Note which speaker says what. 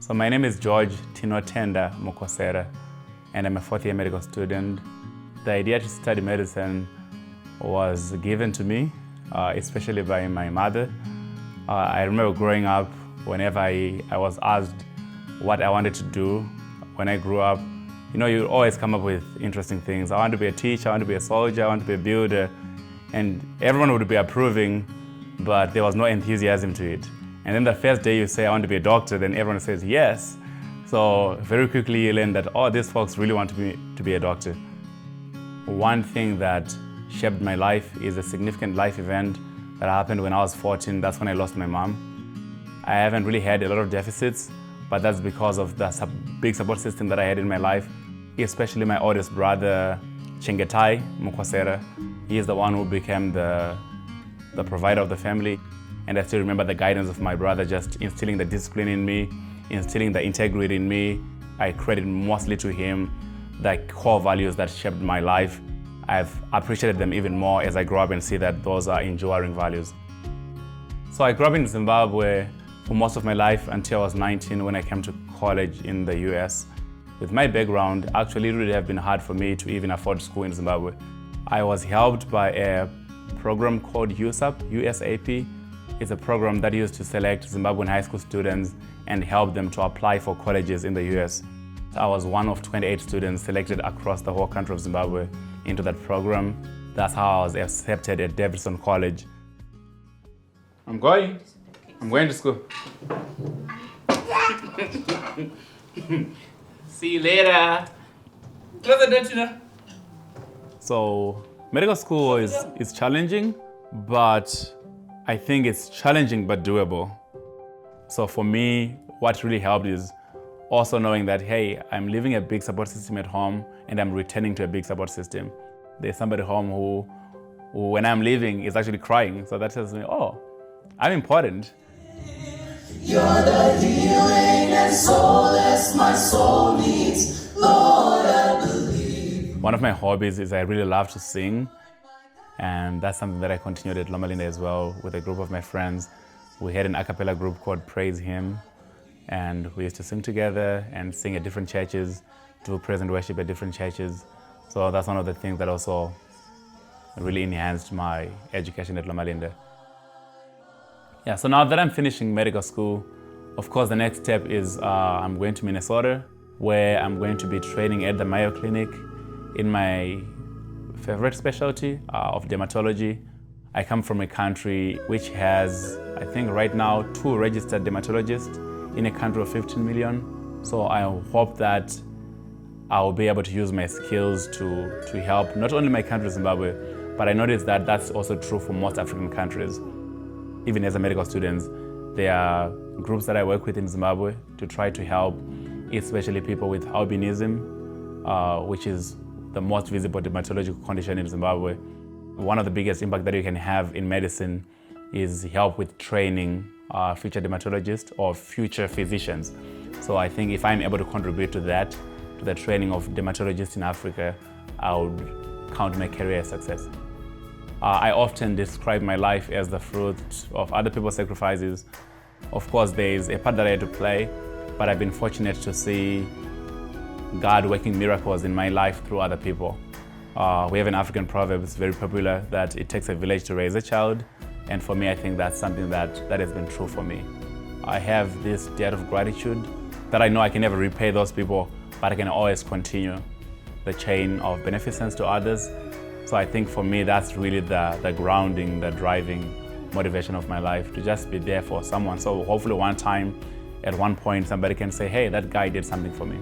Speaker 1: So my name is George Tinotenda Mukosera, and I'm a fourth-year medical student. The idea to study medicine was given to me, especially by my mother. I remember growing up, whenever I was asked what I wanted to do when I grew up, you always come up with interesting things. I want to be a teacher, I want to be a soldier, I want to be a builder, and everyone would be approving, but there was no enthusiasm to it. And then the first day you say, I want to be a doctor, then everyone says yes. So very quickly you learn that, these folks really want to be a doctor. One thing that shaped my life is a significant life event that happened when I was 14. That's when I lost my mom. I haven't really had a lot of deficits, but that's because of the big support system that I had in my life, especially my oldest brother, Chengetai Mukosera. He is the one who became the provider of the family. And I still remember the guidance of my brother just instilling the discipline in me, instilling the integrity in me. I credit mostly to him the core values that shaped my life. I've appreciated them even more as I grow up and see that those are enduring values. So I grew up in Zimbabwe for most of my life until I was 19 when I came to college in the US. With my background, actually it would have been hard for me to even afford school in Zimbabwe. I was helped by a program called USAP. It's a program that used to select Zimbabwean high school students and help them to apply for colleges in the US. I was one of 28 students selected across the whole country of Zimbabwe into that program. That's how I was accepted at Davidson College. I'm going to school.
Speaker 2: See you later. Close the door, Tina.
Speaker 1: So medical school is challenging, but I think it's challenging but doable. So for me, what really helped is also knowing that, hey, I'm leaving a big support system at home and I'm returning to a big support system. There's somebody home who when I'm leaving, is actually crying. So that tells me, I'm important.
Speaker 3: You're the healing and solace my soul needs, Lord, I believe.
Speaker 1: One of my hobbies is I really love to sing. And that's something that I continued at Loma Linda as well with a group of my friends. We had an a cappella group called Praise Him, and we used to sing together and sing at different churches, do praise and worship at different churches. So that's one of the things that also really enhanced my education at Loma Linda. Yeah, so now that I'm finishing medical school, of course the next step is I'm going to Minnesota, where I'm going to be training at the Mayo Clinic in my favorite specialty of dermatology. I come from a country which has, I think right now, 2 registered dermatologists in a country of 15 million. So I hope that I will be able to use my skills to help not only my country, Zimbabwe, but I noticed that that's also true for most African countries. Even as a medical student, there are groups that I work with in Zimbabwe to try to help, especially people with albinism, which is the most visible dermatological condition in Zimbabwe. One of the biggest impact that you can have in medicine is help with training future dermatologists or future physicians. So I think if I'm able to contribute to that, to the training of dermatologists in Africa, I would count my career a success. I often describe my life as the fruit of other people's sacrifices. Of course, there is a part that I had to play, but I've been fortunate to see God working miracles in my life through other people. We have an African proverb, it's very popular, that it takes a village to raise a child. And for me, I think that's something that has been true for me. I have this debt of gratitude that I know I can never repay those people, but I can always continue the chain of beneficence to others. So I think for me, that's really the grounding, the driving motivation of my life, to just be there for someone. So hopefully one time, at one point, somebody can say, hey, that guy did something for me.